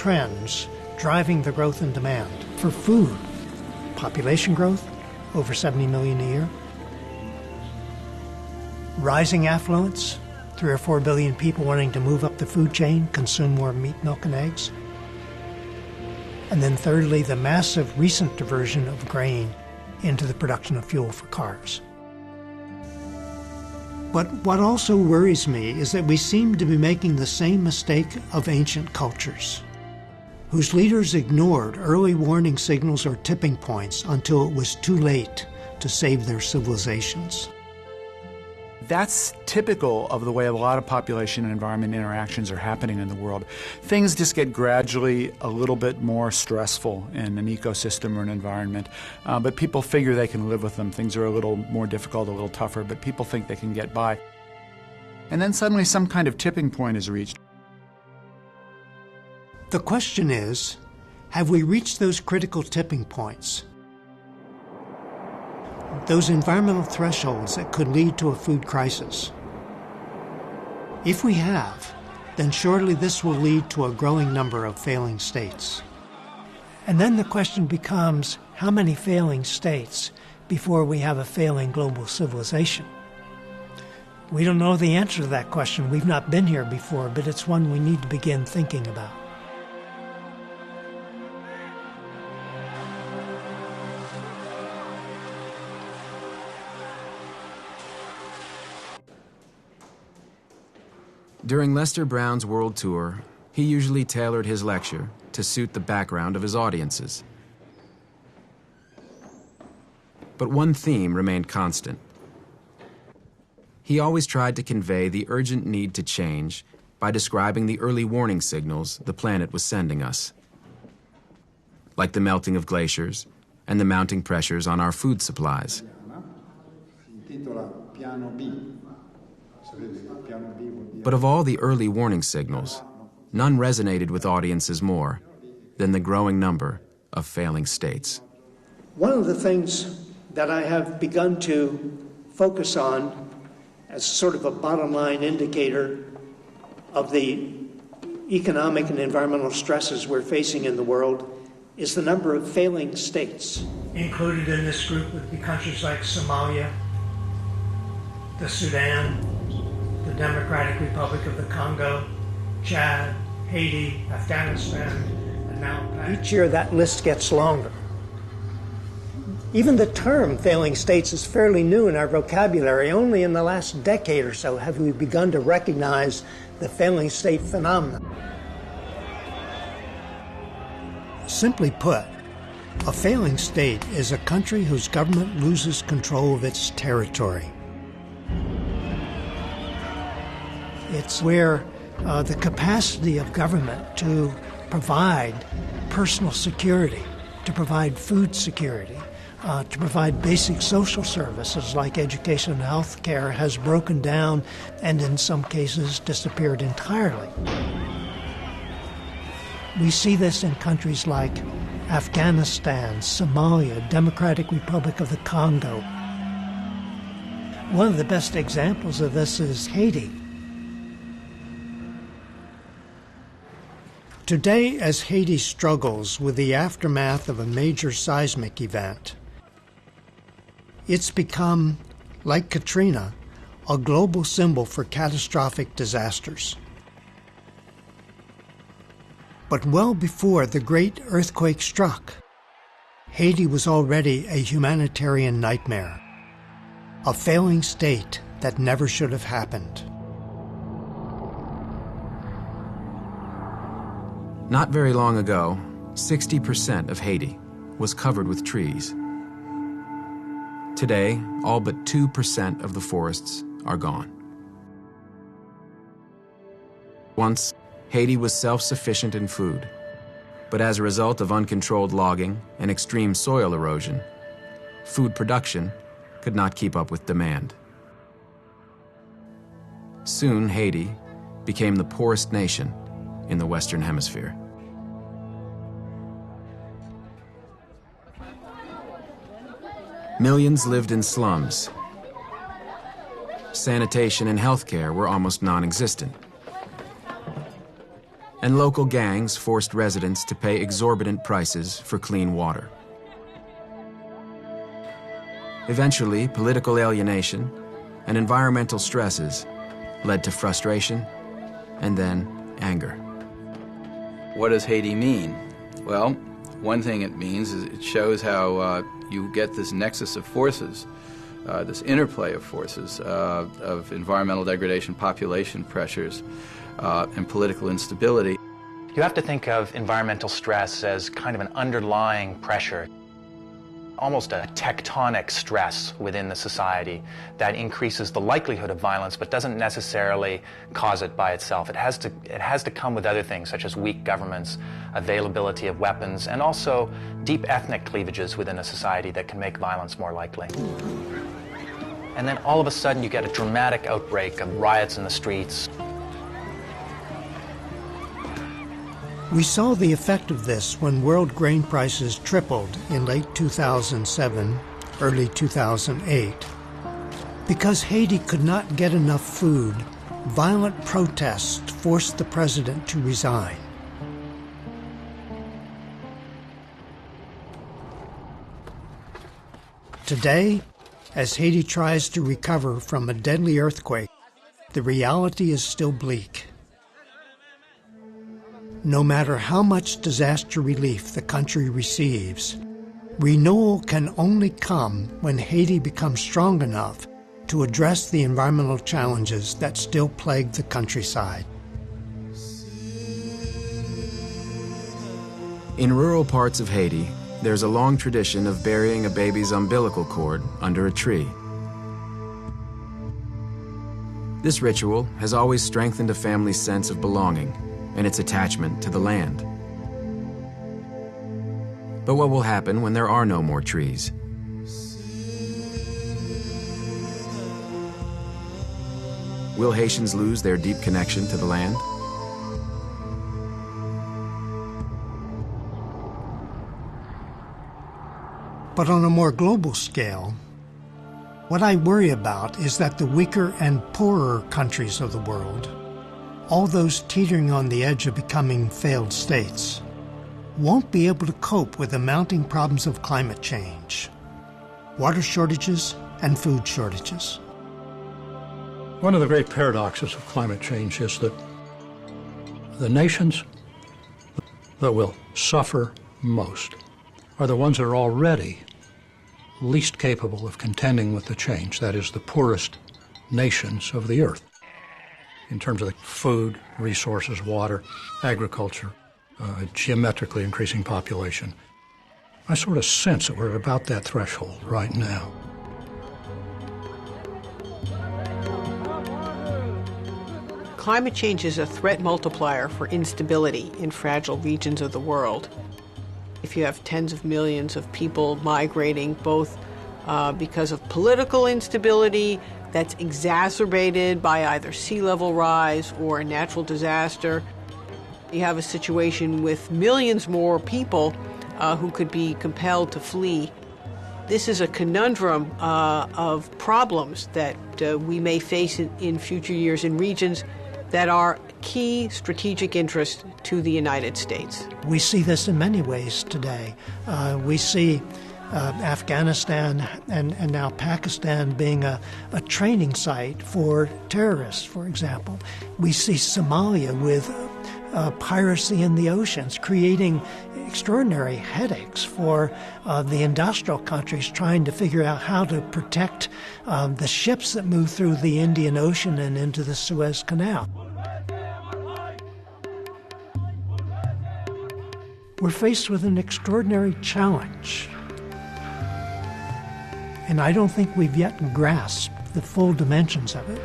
trends driving the growth in demand for food. Population growth, over 70 million a year. Rising affluence, 3 or 4 billion people wanting to move up the food chain, consume more meat, milk, and eggs. And then thirdly, the massive recent diversion of grain into the production of fuel for cars. But what also worries me is that we seem to be making the same mistake of ancient cultures, whose leaders ignored early warning signals or tipping points until it was too late to save their civilizations. That's typical of the way a lot of population and environment interactions are happening in the world. Things just get gradually a little bit more stressful in an ecosystem or an environment, but people figure they can live with them. Things are a little more difficult, a little tougher, but people think they can get by. And then suddenly some kind of tipping point is reached. The question is, have we reached those critical tipping points? Those environmental thresholds that could lead to a food crisis. If we have, then surely this will lead to a growing number of failing states. And then the question becomes, how many failing states before we have a failing global civilization? We don't know the answer to that question. We've not been here before, but it's one we need to begin thinking about. During Lester Brown's world tour, he usually tailored his lecture to suit the background of his audiences. But one theme remained constant. He always tried to convey the urgent need to change by describing the early warning signals the planet was sending us, like the melting of glaciers and the mounting pressures on our food supplies. But of all the early warning signals, none resonated with audiences more than the growing number of failing states. One of the things that I have begun to focus on as sort of a bottom line indicator of the economic and environmental stresses we're facing in the world is the number of failing states. Included in this group would be countries like Somalia, the Sudan, the Democratic Republic of the Congo, Chad, Haiti, Afghanistan, and now Pakistan. Each year that list gets longer. Even the term failing states is fairly new in our vocabulary. Only in the last decade or so have we begun to recognize the failing state phenomenon. Simply put, a failing state is a country whose government loses control of its territory. It's where the capacity of government to provide personal security, to provide food security, to provide basic social services like education and health care has broken down and in some cases disappeared entirely. We see this in countries like Afghanistan, Somalia, Democratic Republic of the Congo. One of the best examples of this is Haiti. Today, as Haiti struggles with the aftermath of a major seismic event, it's become, like Katrina, a global symbol for catastrophic disasters. But well before the great earthquake struck, Haiti was already a humanitarian nightmare, a failing state that never should have happened. Not very long ago, 60% of Haiti was covered with trees. Today, all but 2% of the forests are gone. Once, Haiti was self-sufficient in food, but as a result of uncontrolled logging and extreme soil erosion, food production could not keep up with demand. Soon, Haiti became the poorest nation in the Western Hemisphere. Millions lived in slums. Sanitation and healthcare were almost non-existent. and local gangs forced residents to pay exorbitant prices for clean water. Eventually, political alienation and environmental stresses led to frustration and then anger. What does Haiti mean? Well, one thing it means is it shows how you get this nexus of forces, this interplay of forces of environmental degradation, population pressures, and political instability. You have to think of environmental stress as kind of an underlying pressure, almost a tectonic stress within the society that increases the likelihood of violence but doesn't necessarily cause it by itself. It has to come with other things such as weak governments, availability of weapons, and also deep ethnic cleavages within a society that can make violence more likely. And then all of a sudden you get a dramatic outbreak of riots in the streets. We saw the effect of this when world grain prices tripled in late 2007, early 2008. Because Haiti could not get enough food, violent protests forced the president to resign. Today, as Haiti tries to recover from a deadly earthquake, the reality is still bleak. No matter how much disaster relief the country receives, renewal can only come when Haiti becomes strong enough to address the environmental challenges that still plague the countryside. In rural parts of Haiti, there's a long tradition of burying a baby's umbilical cord under a tree. This ritual has always strengthened a family's sense of belonging and its attachment to the land. But what will happen when there are no more trees? Will Haitians lose their deep connection to the land? But on a more global scale, what I worry about is that the weaker and poorer countries of the world, all those teetering on the edge of becoming failed states, won't be able to cope with the mounting problems of climate change, water shortages, and food shortages. One of the great paradoxes of climate change is that the nations that will suffer most are the ones that are already least capable of contending with the change, that is, the poorest nations of the earth, in terms of food, resources, water, agriculture, geometrically increasing population. I sort of sense that we're about that threshold right now. Climate change is a threat multiplier for instability in fragile regions of the world. If you have tens of millions of people migrating, both because of political instability that's exacerbated by either sea level rise or a natural disaster, you have a situation with millions more people who could be compelled to flee. This is a conundrum of problems that we may face in future years in regions that are key strategic interest to the United States. We see this in many ways today. We see Afghanistan and now Pakistan being a training site for terrorists, for example. We see Somalia with piracy in the oceans, creating extraordinary headaches for the industrial countries trying to figure out how to protect the ships that move through the Indian Ocean and into the Suez Canal. We're faced with an extraordinary challenge, and I don't think we've yet grasped the full dimensions of it.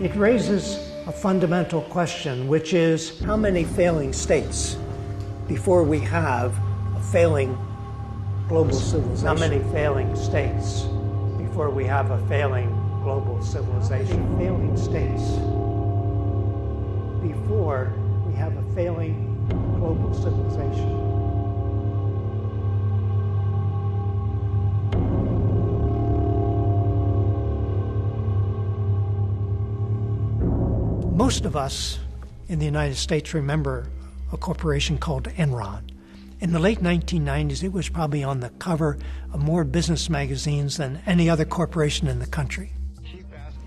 It raises a fundamental question, which is how many failing states before we have a failing global civilization? How many failing states before we have a failing global civilization? Failing states before we have a failing global civilization. Most of us in the United States remember a corporation called Enron. In the late 1990s, it was probably on the cover of more business magazines than any other corporation in the country.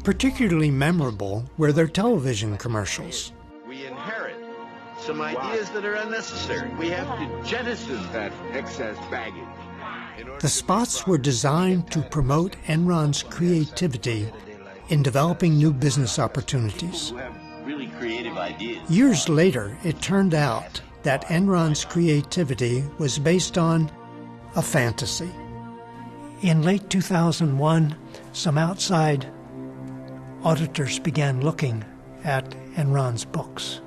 Particularly memorable were their television commercials. We inherit some ideas that are unnecessary. We have to jettison that excess baggage. The spots were designed to promote Enron's creativity in developing new business opportunities. Really creative ideas. Years later, it turned out that Enron's creativity was based on a fantasy. In late 2001, some outside auditors began looking at Enron's books.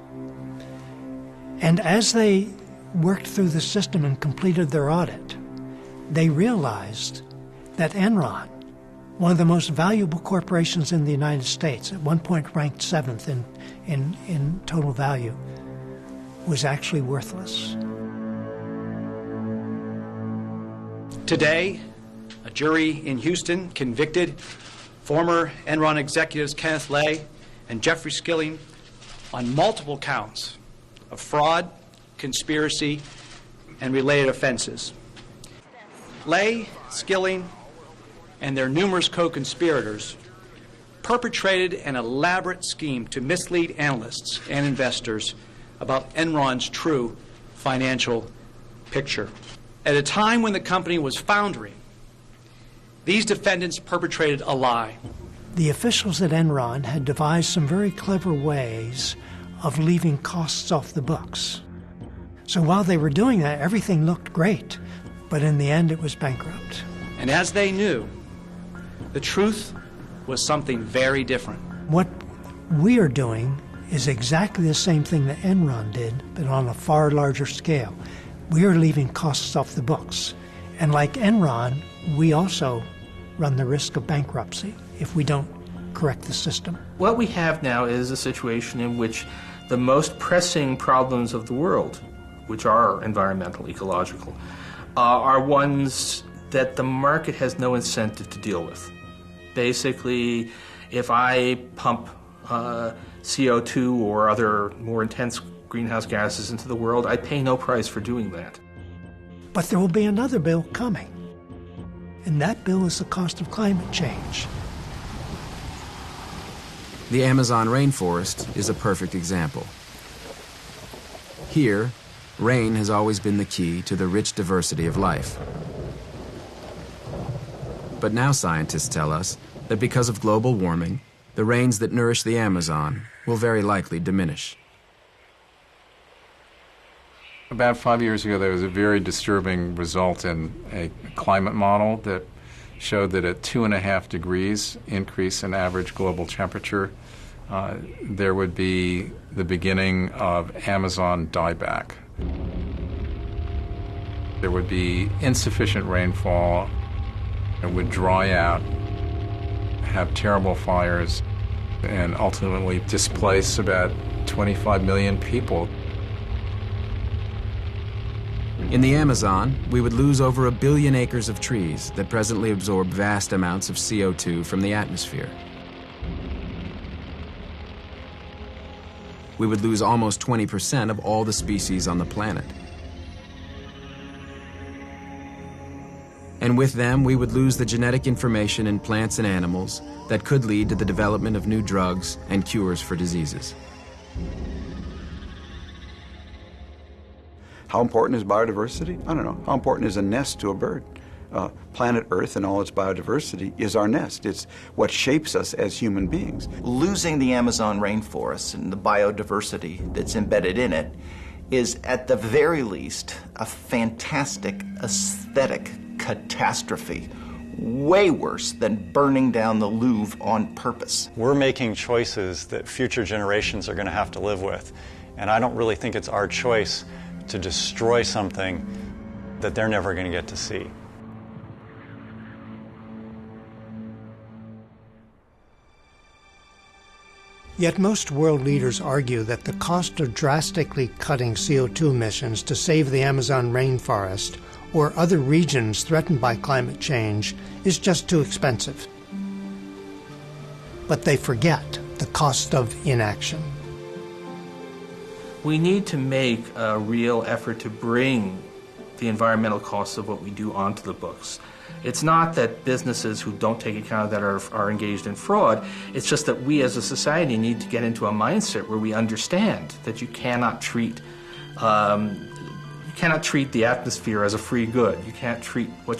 And as they worked through the system and completed their audit, they realized that Enron, one of the most valuable corporations in the United States, at one point ranked 7th in total value, was actually worthless. Today, a jury in Houston convicted former Enron executives Kenneth Lay and Jeffrey Skilling on multiple counts of fraud, conspiracy, and related offenses. Lay, Skilling, and their numerous co-conspirators perpetrated an elaborate scheme to mislead analysts and investors about Enron's true financial picture. At a time when the company was foundering, these defendants perpetrated a lie. The officials at Enron had devised some very clever ways of leaving costs off the books. So while they were doing that, everything looked great, but in the end it was bankrupt. And as they knew, the truth was something very different. What we are doing is exactly the same thing that Enron did, but on a far larger scale. We are leaving costs off the books. And like Enron, we also run the risk of bankruptcy if we don't correct the system. What we have now is a situation in which the most pressing problems of the world, which are environmental, ecological, are ones that the market has no incentive to deal with. Basically, if I pump CO2 or other more intense greenhouse gases into the world, I pay no price for doing that. But there will be another bill coming, and that bill is the cost of climate change. The Amazon rainforest is a perfect example. Here, rain has always been the key to the rich diversity of life. But now scientists tell us that because of global warming, the rains that nourish the Amazon will very likely diminish. About 5 years ago, there was a very disturbing result in a climate model that showed that at 2.5 degrees increase in average global temperature, there would be the beginning of Amazon dieback. There would be insufficient rainfall. It would dry out, have terrible fires, and ultimately displace about 25 million people. In the Amazon, we would lose over 1 billion acres of trees that presently absorb vast amounts of CO2 from the atmosphere. We would lose almost 20% of all the species on the planet. And with them, we would lose the genetic information in plants and animals that could lead to the development of new drugs and cures for diseases. How important is biodiversity? I don't know. How important is a nest to a bird? Planet Earth and all its biodiversity is our nest. It's what shapes us as human beings. Losing the Amazon rainforest and the biodiversity that's embedded in it is, at the very least, a fantastic aesthetic catastrophe, way worse than burning down the Louvre on purpose. We're making choices that future generations are going to have to live with, and I don't really think it's our choice to destroy something that they're never going to get to see. Yet most world leaders argue that the cost of drastically cutting CO2 emissions to save the Amazon rainforest or other regions threatened by climate change is just too expensive. But they forget the cost of inaction. We need to make a real effort to bring the environmental costs of what we do onto the books. It's not that businesses who don't take account of that are engaged in fraud. It's just that we as a society need to get into a mindset where we understand that you cannot treat the atmosphere as a free good. You can't treat what